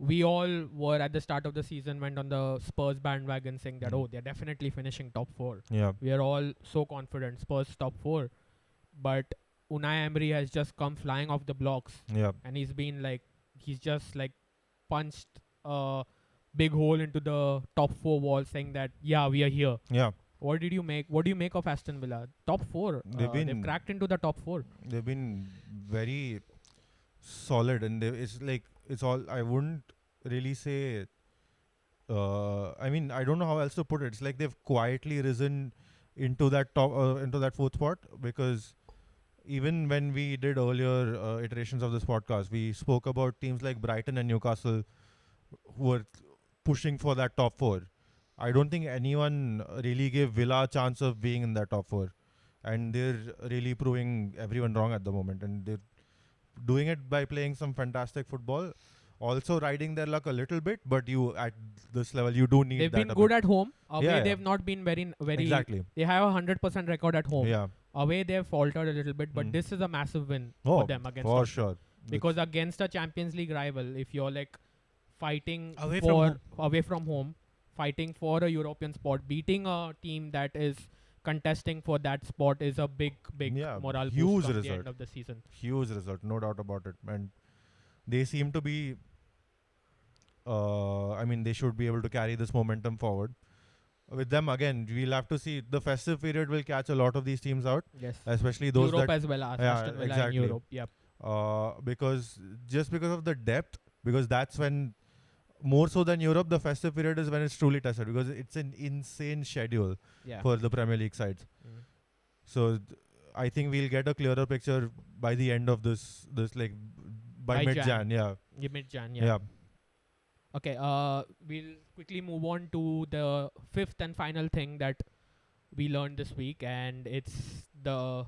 We all were at the start of the season went on the Spurs bandwagon saying that they're definitely finishing top 4. yeah, We are all so confident Spurs top 4, but Unai Emery has just come flying off the blocks, yeah, and he's just punched a big hole into the top 4 wall, saying that we are here. yeah. What do you make of Aston Villa? Top 4. They've cracked into the top 4. They've been very solid, and it's all. I wouldn't really say. I mean, I don't know how else to put it. It's like they've quietly risen into that into that 4th spot, because even when we did earlier iterations of this podcast, we spoke about teams like Brighton and Newcastle who were pushing for that top 4. I don't think anyone really gave Villa a chance of being in that top 4, and they're really proving everyone wrong at the moment, and they're doing it by playing some fantastic football, also riding their luck a little bit, but you at this level you do need They've that been a good bit. at home. Away Yeah, yeah. they've not been very Exactly. They have a 100% record at home. Yeah. Away they've faltered a little bit, but Mm. this is a massive win Oh, for them against for Arsenal. sure. Because against a Champions League rival, if you're fighting Away from home. away from home, fighting for a European spot, beating a team that is contesting for that spot is a big Yeah, morale huge boost from the result. end of the season. Huge result, no doubt about it. And they seem to be. I mean, they should be able to carry this momentum forward. With them, again, we'll have to see. The festive period will catch a lot of these teams out, Yes. especially those Europe that as well as Yeah, Aston Villa exactly. in Europe. Yep. because of the depth, because that's when, more so than Europe, the festive period is when it's truly tested, because it's an insane schedule Yeah. for the Premier League sides. Mm. So I think we'll get a clearer picture by the end of this by By mid-Jan. Yeah. Mid-Jan, Yeah. Okay, we'll quickly move on to the 5th and final thing that we learned this week, and it's the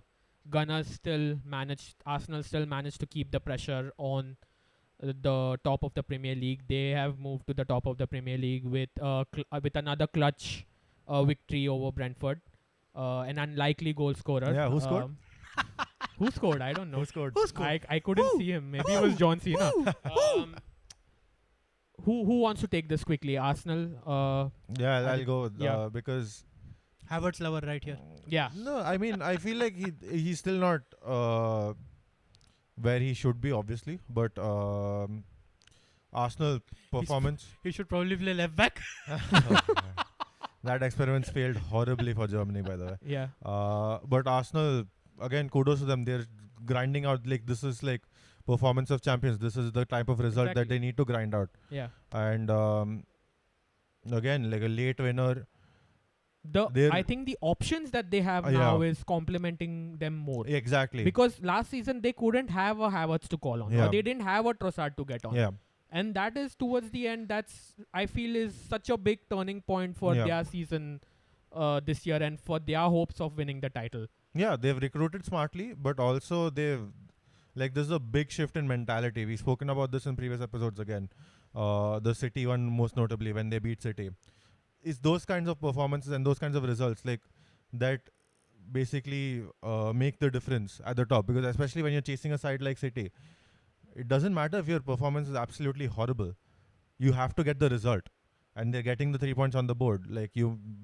Arsenal still managed to keep the pressure on the top of the Premier League. They have moved to the top of the Premier League with another clutch victory over Brentford, an unlikely goal scorer. Yeah, who scored? Who scored? I don't know. Who scored? I couldn't see him. Maybe it was John Cena. Who wants to take this quickly? Arsenal. Yeah, I'll go Yeah. because Havertz lover right here. Yeah. no, I mean I feel like he's still not where he should be, obviously, but Arsenal performance. He should probably play left back. That experiment failed horribly for Germany, by the way. Yeah. But Arsenal, again, kudos to them. They're grinding out, this is performance of champions. This is the type of result that Exactly. they need to grind out. Yeah. And again, a late winner. I think the options that they have Yeah. now is complementing them more. Exactly. Because last season they couldn't have a Havertz to call on, Yeah. or they didn't have a Trossard to get on. Yeah. And that is towards the end. That's I feel is such a big turning point for Yeah. their season this year and for their hopes of winning the title. Yeah, they've recruited smartly, but also they've Like there's a big shift in mentality. We've spoken about this in previous episodes again. The City one most notably when they beat City. It's those kinds of performances and those kinds of results like that basically make the difference at the top, because especially when you're chasing a side like City, it doesn't matter if your performance is absolutely horrible. You have to get the result, and they're getting the 3 points on the board. Like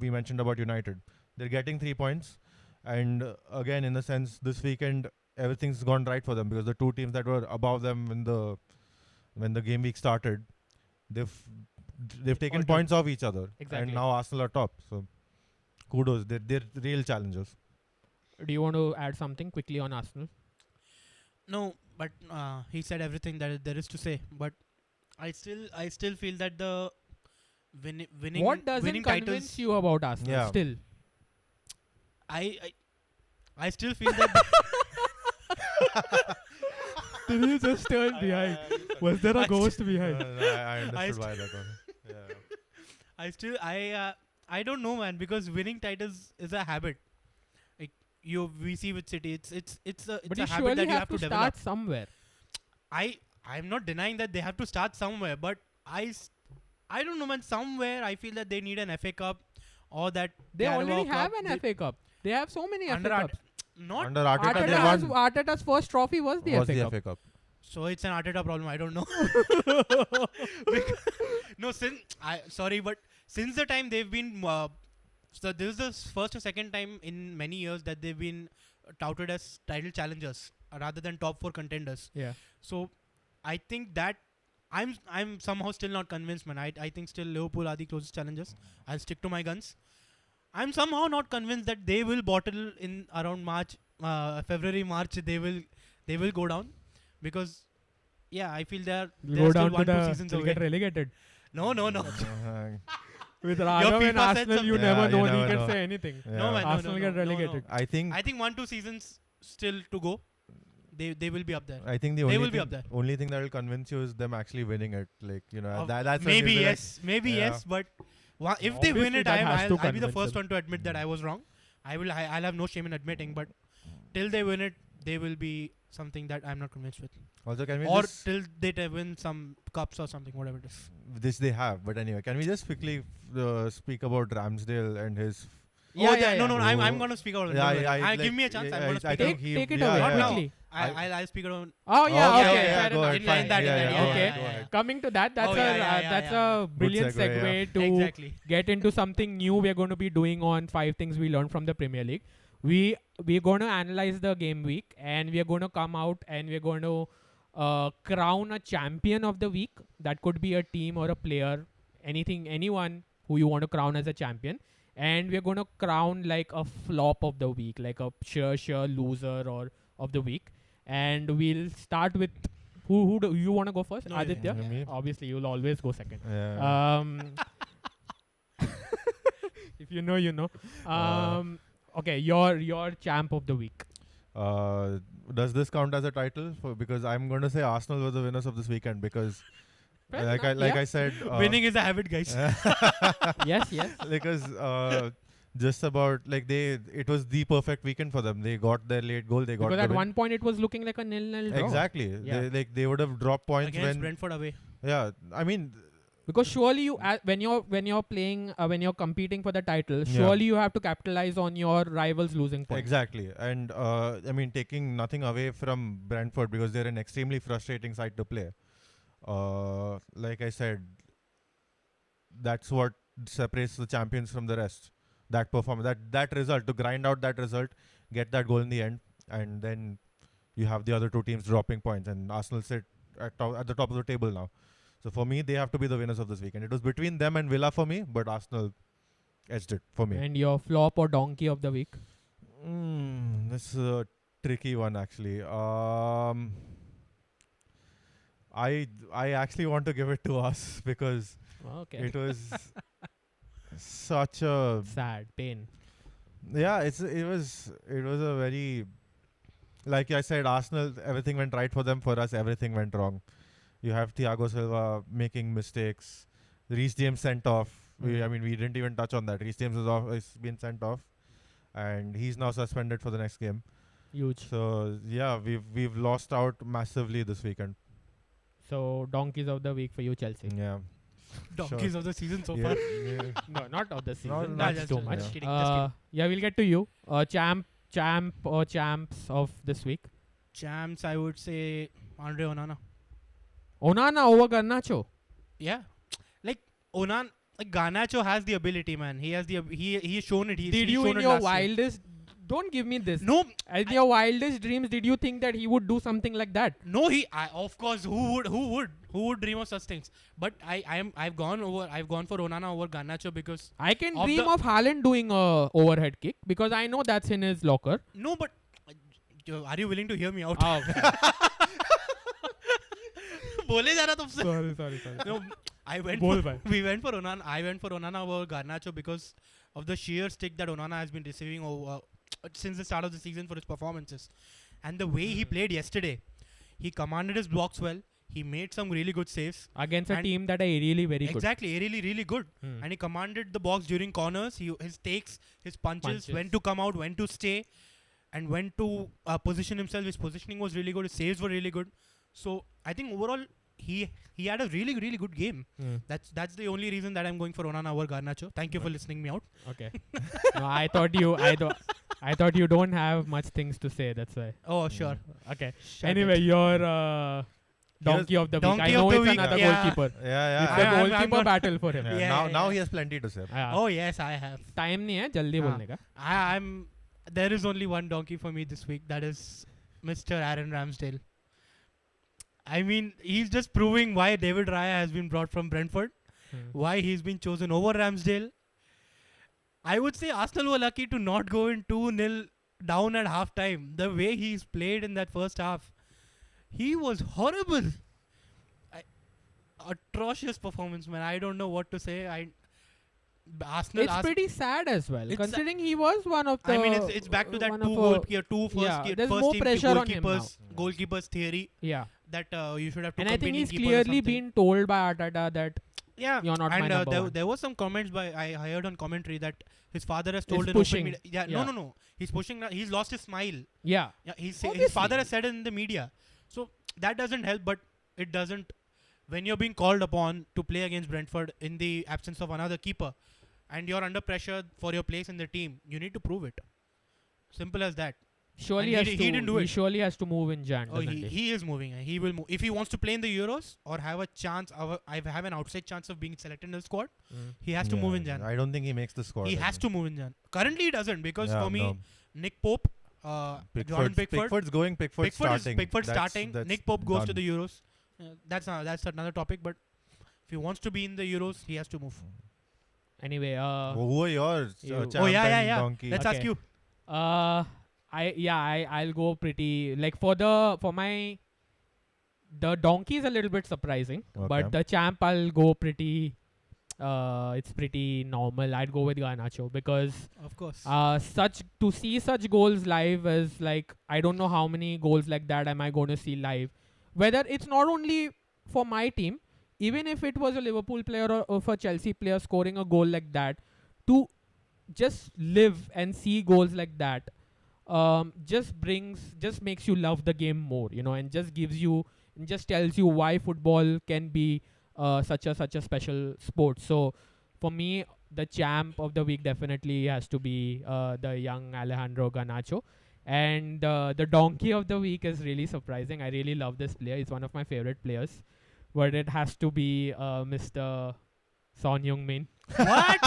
we mentioned about United, they're getting 3 points, and again, in a sense, this weekend everything's gone right for them because the two teams that were above them when the game week started, they've they've taken Faltered. points off each other, Exactly. and now Arsenal are top. So kudos, they're real challengers. Do you want to add something quickly on Arsenal? No, but he said everything that there is to say. But I still feel that the winning What doesn't winning convince titles. you about Arsenal Yeah. still? I still feel that Did he just turn behind? Was there a I ghost behind? I understood I why that was. Yeah. I don't know, man, because winning titles is a habit. Like we see with City, it's a But a you habit surely that you have have to to develop. start somewhere. I'm not denying that they have to start somewhere, but I don't know, man. Somewhere I feel that they need an FA Cup or that They Carabao already have Cup. an FA Cup. They have so many Under FA Arte- Cups. Not Under Arteta, they Arteta's, won. Arteta's first trophy was the Was FA the Cup. FA Cup? so it's an Arteta problem. I don't know. No, sorry, but since the time they've been so this is the first or second time in many years that they've been touted as title challengers rather than top 4 contenders. Yeah. So I think that I'm somehow still not convinced, man. I think still Liverpool are the closest challengers. I'll stick to my guns. I'm somehow not convinced that they will bottle in around February, March. They will go down because I feel they're Go still down to 1-2 the seasons they'll away. get relegated. No. With Raghav and FIFA said Arsenal, you something. never Yeah, know. you He never can know. say anything. No, man, Arsenal get relegated. I think I think 1-2 seasons still to go. They will be up there. I think the They only will be thing, up there. only thing that will convince you is them actually winning it. Like Of- that's when maybe you'll be yes, maybe yeah. yes, but if they win Obviously it, that has to I'll be the convince first them. one to admit that I was wrong. I'll have no shame in admitting, but till they win it, they will be something that I'm not convinced with. Also, can we Or just till they win some cups or something, whatever it is. this they have, but anyway, can we just quickly speak about Ramsdale and his? Yeah, yeah, No, yeah. I'm gonna speak out. Like, give me a chance. I'm I- gonna I speak think out. he- Take it yeah, away Not now. quickly. I'll speak out. Oh yeah, Okay, okay, yeah, fair go enough. ahead, In line fine. that, Yeah, in yeah, line, okay. go ahead. Coming to that, that's Oh, yeah, that's yeah. a brilliant segue, segue to Exactly. get into something new we're going to be doing on 5 things we learned from the Premier League. We're going to analyze the game week, and we're going to come out and we're going to crown a champion of the week. That could be a team or a player, anyone who you want to crown as a champion. And we're going to crown like a flop of the week, like a sheer loser or of the week. And we'll start with who do you want to go first? No, Aditya? Me? Obviously, you'll always go second. Yeah. If you know, you know. Okay, your champ of the week. Does this count as a title? Because I'm going to say Arsenal were the winners of this weekend because, Fair like enough, I said, Winning is a habit, guys. Yes, yes. because just about like it was the perfect weekend for them. They got their late goal. They got Because the at win. one point it was looking like a 0-0 draw. Exactly. Yeah. They would have dropped points Against when Brentford away. yeah. I mean Because surely you, when you're playing, when you're competing for the title, Yeah. surely you have to capitalize on your rivals losing points. exactly. And I mean taking nothing away from Brentford because they're an extremely frustrating side to play. Like I said, that's what separates the champions from the rest. That performance, that result, to grind out that result, get that goal in the end, and then you have the other two teams dropping points, and Arsenal sit at the top of the table now. So for me, they have to be the winners of this weekend. It was between them and Villa for me, but Arsenal edged it for me. And your flop or donkey of the week. This is a tricky one actually. I actually want to give it to us because Okay. it was such a Sad, pain. it was a very, like I said, Arsenal, everything went right for them. For us, everything went wrong. You have Thiago Silva making mistakes. Reece James sent off. We didn't even touch on that. Reece James has been sent off, and he's now suspended for the next game. Huge. So yeah, we've lost out massively this weekend. So donkeys of the week for you, Chelsea. Yeah. Donkeys of the season so Yeah, far. yeah. No, not of the season. Not That's just- too just much. kidding, just kidding. Yeah, we'll get to you. Champ or champs of this week. Champs, I would say Andre Onana. Onana over Garnacho. Yeah, like Garnacho has the ability, man. He has he's shown it. Did you, shown in it your last year. wildest, don't give me this. No, In your wildest dreams, did you think that he would do something like that? no. Of course, who would dream of such things? But I've gone for Onana over Garnacho because I can Of dream the- of Haaland doing a overhead kick because I know that's in his locker. no. But are you willing to hear me out? Oh, बोले जा रहा तुमसे. sorry. No, I went. बोल For, भाई. we went for Onana. I went for Onana over Garnacho because of the sheer stick that Onana has been receiving over since the start of the season for his performances, and the way he played yesterday. He commanded his blocks well. He made some really good saves. Against a And- team that are really very good. Exactly, really good. Hmm. And he commanded the box during corners. His takes, his punches, when Punches. to come out, when to stay, and when to position himself. His positioning was really good. His saves were really good. So I think overall he had a really good game. Hmm. That's the only reason that I'm going for Onana over Garnacho. Thank you for listening me out. Okay. No, I thought you don't have much things to say. That's why. Oh sure. Okay. Shut Anyway, it. your donkey of the week. Donkey I of know the it's week, another yeah. goalkeeper. Yeah, It's yeah. a I'm goalkeeper not- battle for him. Yeah, Yeah, now yeah. he has plenty to say. Yeah. Oh yes, I have. Time नहीं है जल्दी हाँ. बोलने का. I'm. There is only one donkey for me this week. That is Mr. Aaron Ramsdale. I mean, he's just proving why David Raya has been brought from Brentford. Hmm. Why he's been chosen over Ramsdale. I would say Arsenal were lucky to not go in 2-0 down at half time. The way he's played in that first half, he was horrible. Atrocious performance, man. I don't know what to say. Arsenal. It's pretty sad as well, It's considering he was one of the. I mean, it's back to that one two of goalkeeper, two first, yeah, there's first more team pressure on him goalkeepers, goalkeepers theory Yeah, that you should have two and I think competing he's keepers or clearly something. been told by Arteta that Yeah, you're not my and number there, one. there was some comments by I heard on commentary that his father has He's told in pushing. open media. Yeah, Yeah. no. He's pushing. He's lost his smile. yeah, Yeah, his Obviously. father has said it in the media. So that doesn't help, but it doesn't. When you're being called upon to play against Brentford in the absence of another keeper, and you're under pressure for your place in the team, you need to prove it. Simple as that. surely And has he to. didn't do He it. surely has to move in Jan. Oh, doesn't he is moving. He will move. If he wants to play in the Euros or have a chance, I have an outside chance of being selected in the squad, Mm. he has to move in Jan. I don't think he makes the squad. He has to move in Jan. Currently, he doesn't because Yeah, for me, no. Nick Pope, Jordan Pickford, Pickford's going. Pickford's starting. Pickford starting. That's Nick Pope goes to done. the Euros. That's another topic. But if he wants to be in the Euros, he has to move. Anyway, Who are yours? you- Champ and Donkey. Let's ask Okay. you. I'll go pretty like for my the donkey is a little bit surprising, Okay. but the champ I'll go pretty. It's pretty normal. I'd go with Garnacho because Of course. to see such goals live is like I don't know how many goals like that am I going to see live. Whether it's not only for my team, even if it was a Liverpool player or if a Chelsea player scoring a goal like that, to just live and see goals like that, just makes you love the game more, and just tells you why football can be such a special sport. So for me, the champ of the week definitely has to be the young Alejandro Garnacho. And the donkey of the week is really surprising. I really love this player. He's one of my favorite players. But it has to be Mr. Son Heung-min. What?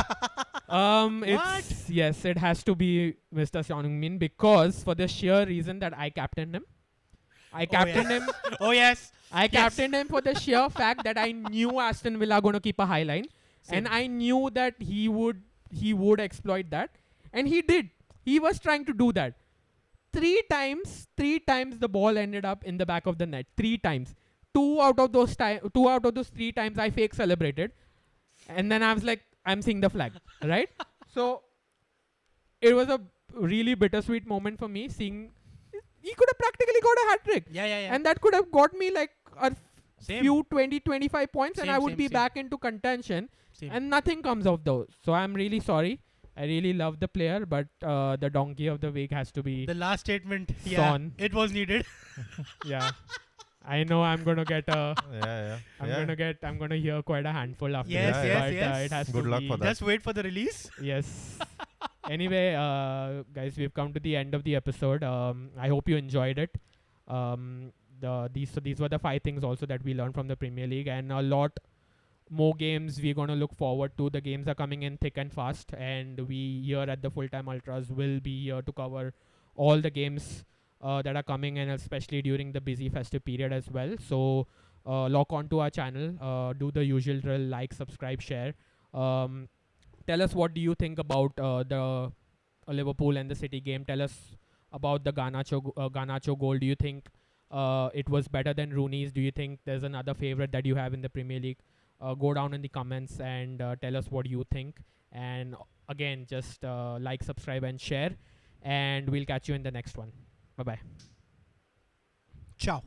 Yes, it has to be Mr. Son Heung-min because for the sheer reason that I captained him. I captained him. Oh yes. I captained him for the sheer fact that I knew Aston Villa going to keep a high line, and I knew that he would exploit that, and he did. He was trying to do that. Three times the ball ended up in the back of the net. 3 times. Two out of those 3 times I fake celebrated, and then I was like, I'm seeing the flag, right? So it was a really bittersweet moment for me seeing he could have practically got a hat trick. Yeah. And that could have got me like a Same. few 20-25 points and Same, I would same, be same. back into contention Same. and nothing comes of those. So I'm really sorry. I really love the player, but the donkey of the week has to be The last statement, yeah, Son. it was needed. Yeah. I know I'm gonna get a. Yeah, I'm yeah. gonna hear quite a handful after Yes, this, Yeah, but yes. it has Good to luck be. for that. Just wait for the release. Yes. Anyway, guys, we've come to the end of the episode. I hope you enjoyed it. These were the 5 things also that we learned from the Premier League, and a lot more games we're gonna look forward to. The games are coming in thick and fast, and we here at the Full Time Ultras will be here to cover all the games that are coming, and especially during the busy festive period as well. So log on to our channel, do the usual drill, like, subscribe, share. Um, Tell us what do you think about the Liverpool and the City game. Tell us about the Garnacho goal. Do you think it was better than Rooney's? Do you think there's another favorite that you have in the Premier League? Go down in the comments and tell us what you think. And again, just like, subscribe, and share. And we'll catch you in the next one. Bye bye. Ciao.